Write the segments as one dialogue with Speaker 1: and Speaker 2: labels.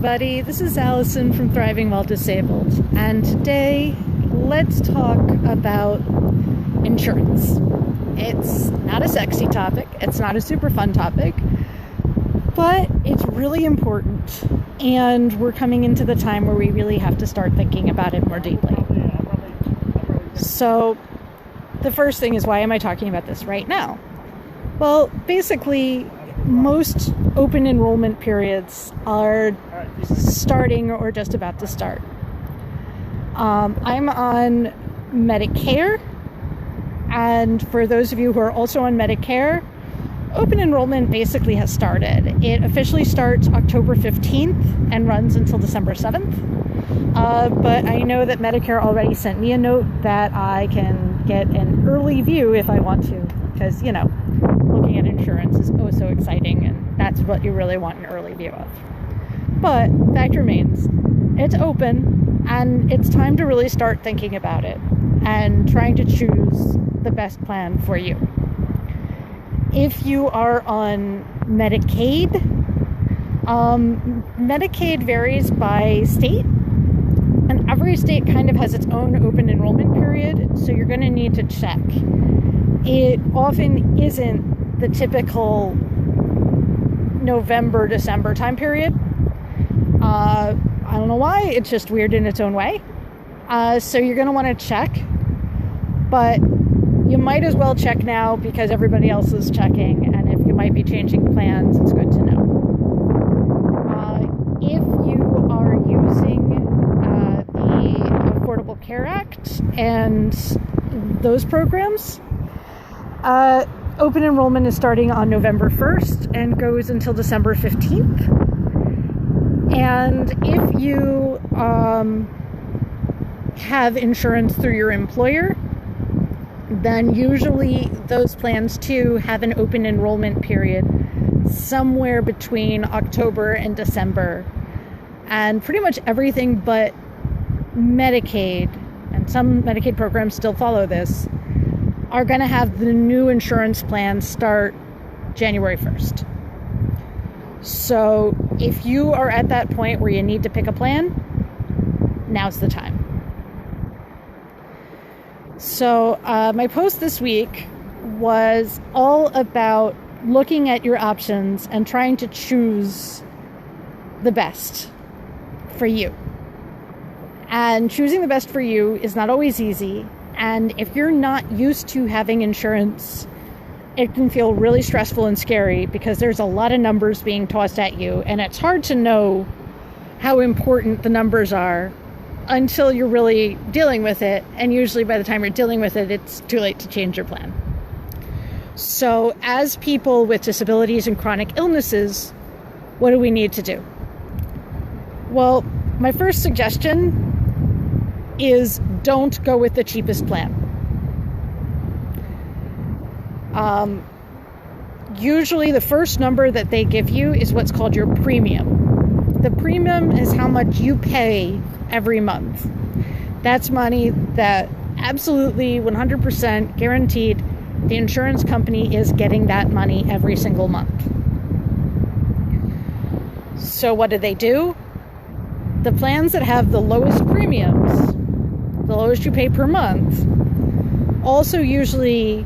Speaker 1: everybody. This is Allison from Thriving While Disabled, and today let's talk about insurance. It's not a sexy topic, it's not a super fun topic, but it's really important, and we're coming into the time where we really have to start thinking about it more deeply. So, the first thing is, why am I talking about this right now? Well, basically, most open enrollment periods are starting or just about to start. I'm on Medicare, and for those of you who are also on Medicare, open enrollment basically has started. It officially starts October 15th and runs until December 7th. But I know that Medicare already sent me a note that I can get an early view if I want to, because, looking at insurance is oh so exciting, and that's what you really want an early view of. But fact remains, it's open, and it's time to really start thinking about it and trying to choose the best plan for you. If you are on Medicaid, Medicaid varies by state, and every state kind of has its own open enrollment period, so you're going to need to check. It often isn't the typical November, December time period. I don't know why, it's just weird in its own way. So you're going to want to check, but you might as well check now because everybody else is checking, and if you might be changing plans, it's good to know. If you are using the Affordable Care Act and those programs, open enrollment is starting on November 1st and goes until December 15th. And if you have insurance through your employer, then usually those plans too have an open enrollment period somewhere between October and December. And pretty much everything but Medicaid, and some Medicaid programs still follow this, are going to have the new insurance plan start January 1st. So if you are at that point where you need to pick a plan, now's the time. So my post this week was all about looking at your options and trying to choose the best for you. And choosing the best for you is not always easy. And if you're not used to having insurance, it can feel really stressful and scary because there's a lot of numbers being tossed at you, and it's hard to know how important the numbers are until you're really dealing with it. And usually by the time you're dealing with it, it's too late to change your plan. So as people with disabilities and chronic illnesses, what do we need to do? Well, my first suggestion is don't go with the cheapest plan. Usually the first number that they give you is what's called your premium. The premium is how much you pay every month. That's money that absolutely 100% guaranteed the insurance company is getting that money every single month. So what do? The plans that have the lowest premiums, the lowest you pay per month, also usually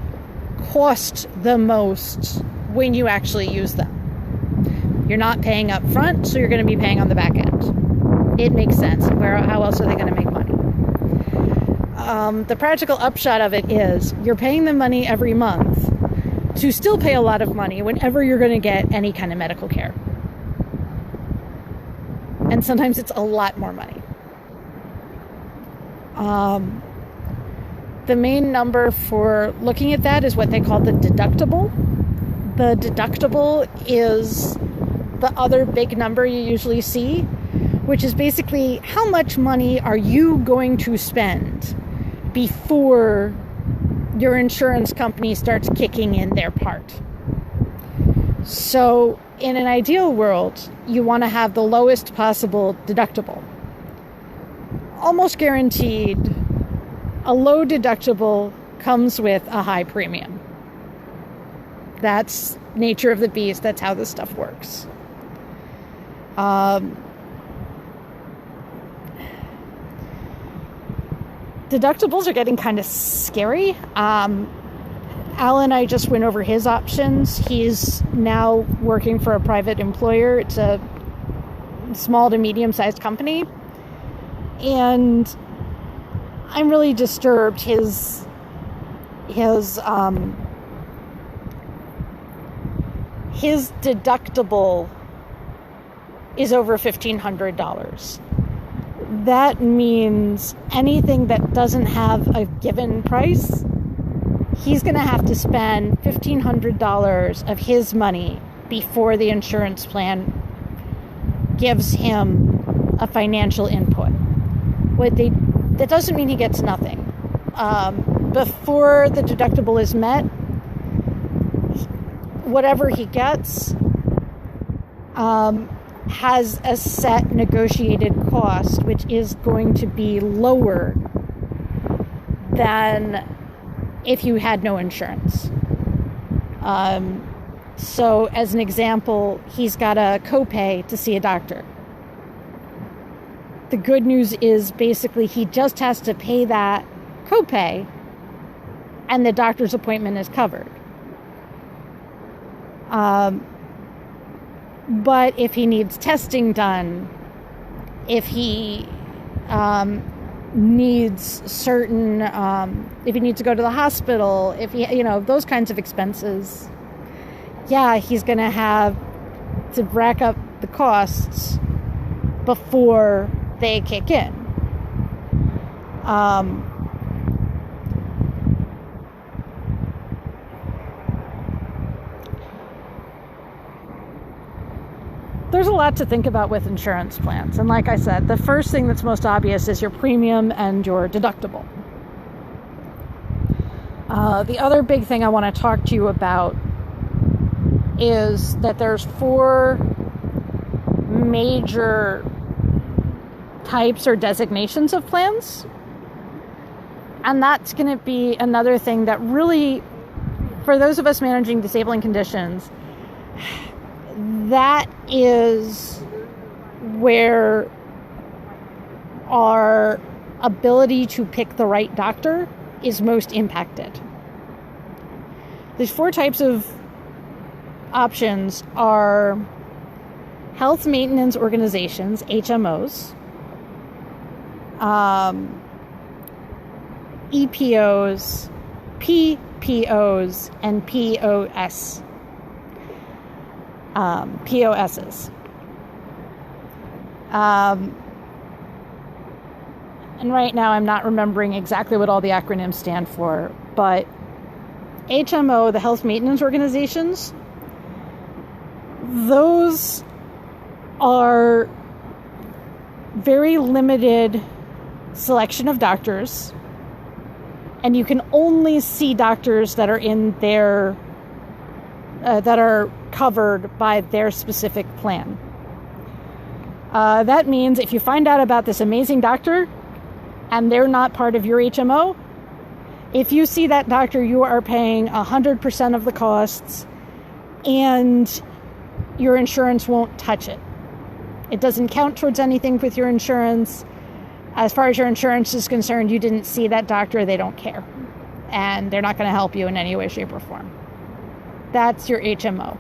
Speaker 1: cost the most when you actually use them. You're not paying up front, so you're going to be paying on the back end. It makes sense. How else are they going to make money? The practical upshot of it is you're paying them money every month to still pay a lot of money whenever you're going to get any kind of medical care. And sometimes it's a lot more money. The main number for looking at that is what they call the deductible. The deductible is the other big number you usually see, which is basically how much money are you going to spend before your insurance company starts kicking in their part. So in an ideal world, you want to have the lowest possible deductible. Almost guaranteed, a low deductible comes with a high premium. That's nature of the beast. That's how this stuff works. deductibles are getting kind of scary. Alan, I just went over his options. He's now working for a private employer. It's a small to medium-sized company. And I'm really disturbed. His deductible is over $1,500. That means anything that doesn't have a given price, he's going to have to spend $1,500 of his money before the insurance plan gives him a financial input. That doesn't mean he gets nothing. Before the deductible is met, whatever he gets has a set negotiated cost, which is going to be lower than if you had no insurance. So as an example, he's got a copay to see a doctor. The good news is basically he just has to pay that copay and the doctor's appointment is covered. But if he needs testing done, if he needs certain, if he needs to go to the hospital, if he, those kinds of expenses, he's going to have to rack up the costs before they kick in. There's a lot to think about with insurance plans. And like I said, the first thing that's most obvious is your premium and your deductible. The other big thing I want to talk to you about is that there's 4 major types or designations of plans. And that's going to be another thing that really, for those of us managing disabling conditions, that is where our ability to pick the right doctor is most impacted. These 4 types of options are health maintenance organizations, HMOs, EPOs, PPOs, and POSs. And right now I'm not remembering exactly what all the acronyms stand for, but HMO, the health maintenance organizations, those are very limited selection of doctors, and you can only see doctors that are in their that are covered by their specific plan. That means if you find out about this amazing doctor and they're not part of your HMO, if you see that doctor, you are paying 100% of the costs and your insurance won't touch it. It doesn't count towards anything with your insurance. As far as your insurance is concerned, you didn't see that doctor, they don't care. And they're not going to help you in any way, shape, or form. That's your HMO.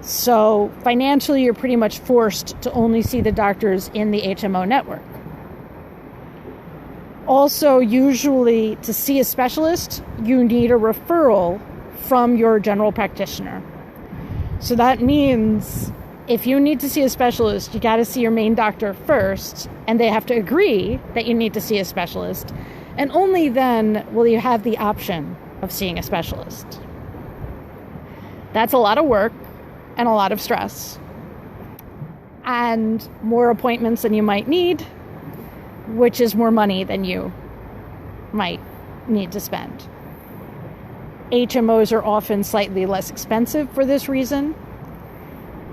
Speaker 1: So financially, you're pretty much forced to only see the doctors in the HMO network. Also, usually to see a specialist, you need a referral from your general practitioner. So that means if you need to see a specialist, you got to see your main doctor first, and they have to agree that you need to see a specialist. And only then will you have the option of seeing a specialist. That's a lot of work and a lot of stress and more appointments than you might need, which is more money than you might need to spend. HMOs are often slightly less expensive for this reason.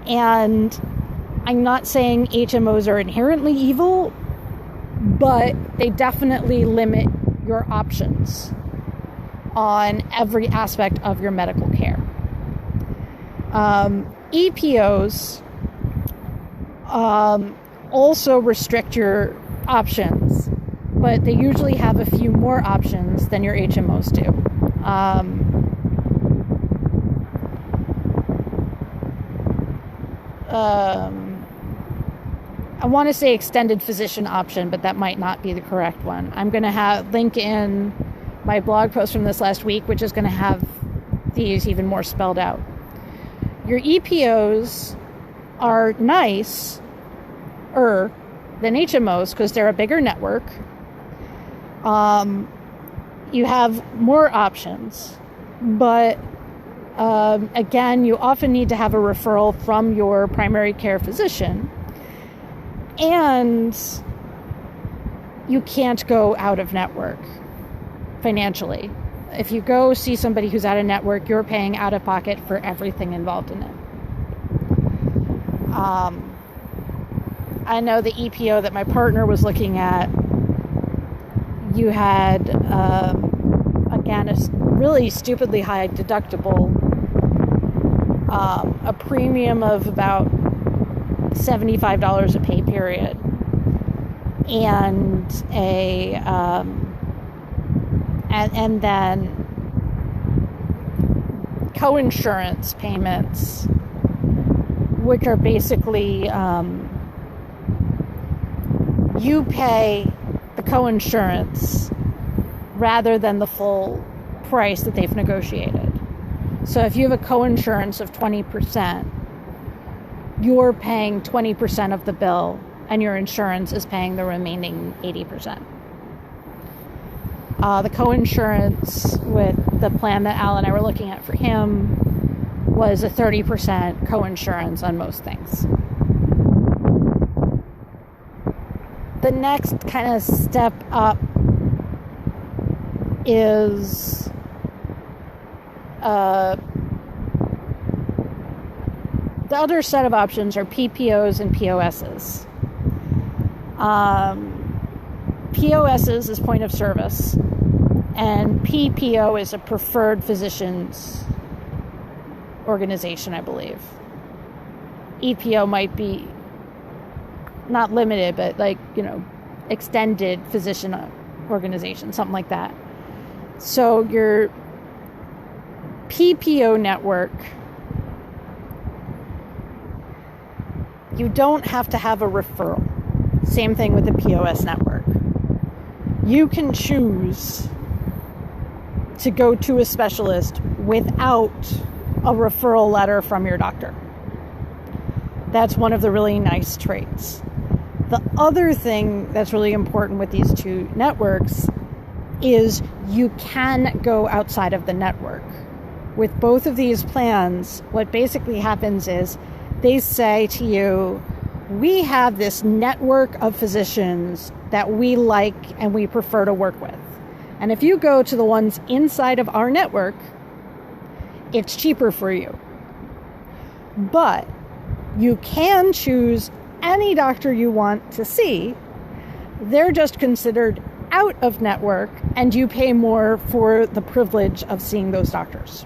Speaker 1: And I'm not saying HMOs are inherently evil, but they definitely limit your options on every aspect of your medical care. EPOs also restrict your options but they usually have a few more options than your HMOs do. I want to say extended physician option, but that might not be the correct one. I'm going to link in my blog post from this last week, which is going to have these even more spelled out. Your EPOs are nicer than HMOs because they're a bigger network. You have more options, but again, you often need to have a referral from your primary care physician, and you can't go out of network financially. If you go see somebody who's out of network, you're paying out of pocket for everything involved in it. I know the EPO that my partner was looking at, you had, again, a really stupidly high deductible, a premium of about $75 a pay period, and and then coinsurance payments, which are basically you pay the coinsurance rather than the full price that they've negotiated. So if you have a coinsurance of 20%, you're paying 20% of the bill, and your insurance is paying the remaining 80%. The coinsurance with the plan that Al and I were looking at for him was a 30% coinsurance on most things. The next kind of step up is the other set of options are PPOs and POSs. POSs is point of service, and PPO is a preferred physicians organization, I believe. EPO might be not limited, but extended physician organization, something like that. So your PPO network, you don't have to have a referral. Same thing with the POS network. You can choose to go to a specialist without a referral letter from your doctor. That's one of the really nice traits. The other thing that's really important with these two networks is you can go outside of the network. With both of these plans, what basically happens is they say to you, we have this network of physicians that we like and we prefer to work with. And if you go to the ones inside of our network, it's cheaper for you. But you can choose any doctor you want to see. They're just considered out of network, and you pay more for the privilege of seeing those doctors.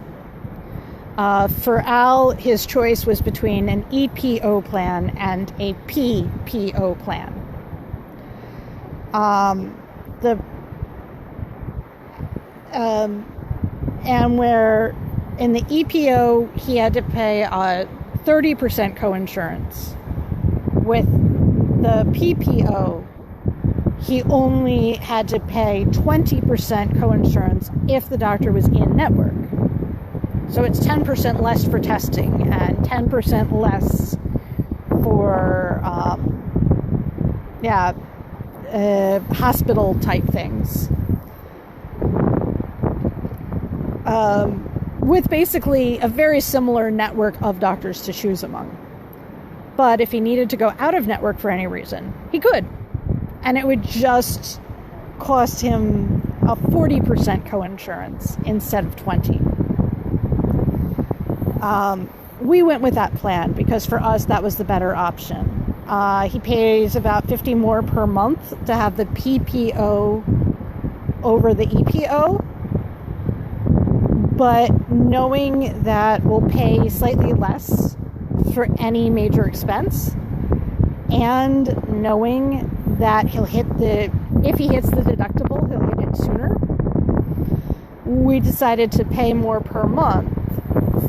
Speaker 1: For Al, his choice was between an EPO plan and a PPO plan. And where in the EPO he had to pay 30% coinsurance. With the PPO, he only had to pay 20% coinsurance if the doctor was in network. So it's 10% less for testing and 10% less for hospital type things. With basically a very similar network of doctors to choose among. But if he needed to go out of network for any reason, he could. And it would just cost him a 40% coinsurance instead of 20%. We went with that plan because for us that was the better option. He pays about $50 more per month to have the PPO over the EPO, but knowing that we'll pay slightly less for any major expense, and knowing that he'll hit the if he hits the deductible, he'll get it sooner. We decided to pay more per month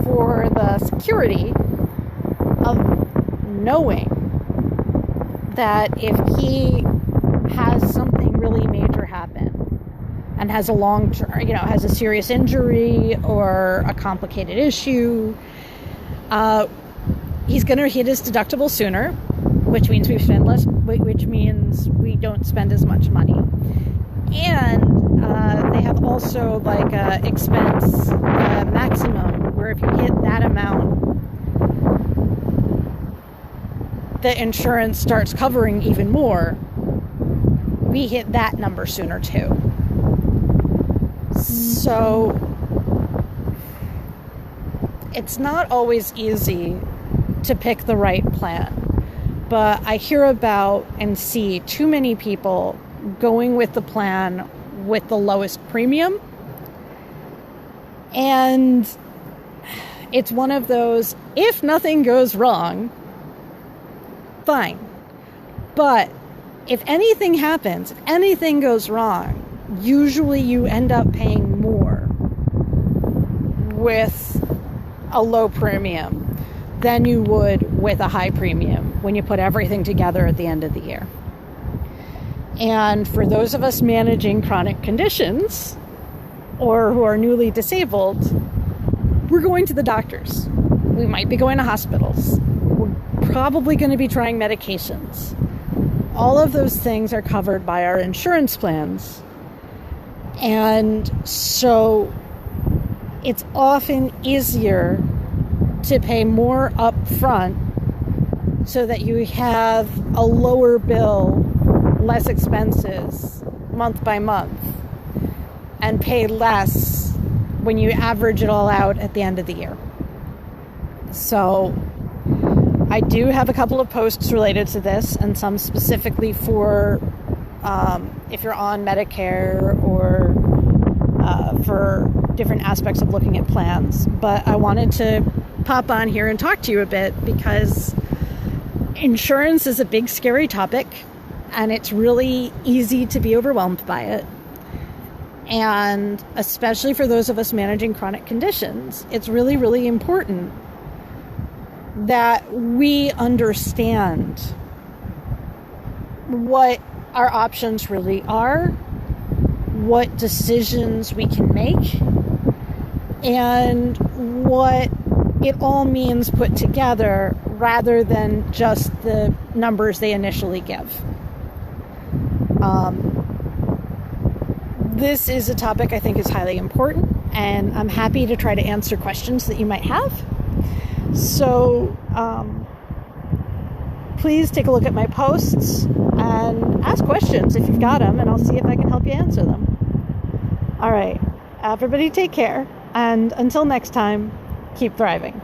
Speaker 1: for the security of knowing that if he has something really major happen and has a long-term, has a serious injury or a complicated issue, he's going to hit his deductible sooner, which means we spend less, which means we don't spend as much money. And they have also like a expense maximum, where if you hit that amount, the insurance starts covering even more. We hit that number sooner too. So it's not always easy to pick the right plan, but I hear about and see too many people going with the plan with the lowest premium. And it's one of those, if nothing goes wrong, fine. But if anything happens, if anything goes wrong, usually you end up paying more with a low premium than you would with a high premium when you put everything together at the end of the year. And for those of us managing chronic conditions or who are newly disabled, we're going to the doctors. We might be going to hospitals. We're probably going to be trying medications. All of those things are covered by our insurance plans. And so it's often easier to pay more up front so that you have a lower bill, less expenses month by month, and pay less when you average it all out at the end of the year. So I do have a couple of posts related to this, and some specifically for if you're on Medicare or for different aspects of looking at plans. But I wanted to pop on here and talk to you a bit because insurance is a big, scary topic, and it's really easy to be overwhelmed by it. And especially for those of us managing chronic conditions, it's really, really important that we understand what our options really are, what decisions we can make, and what it all means put together rather than just the numbers they initially give. This is a topic I think is highly important, and I'm happy to try to answer questions that you might have. So please take a look at my posts and ask questions if you've got them, and I'll see if I can help you answer them. All right, everybody take care, and until next time, keep thriving.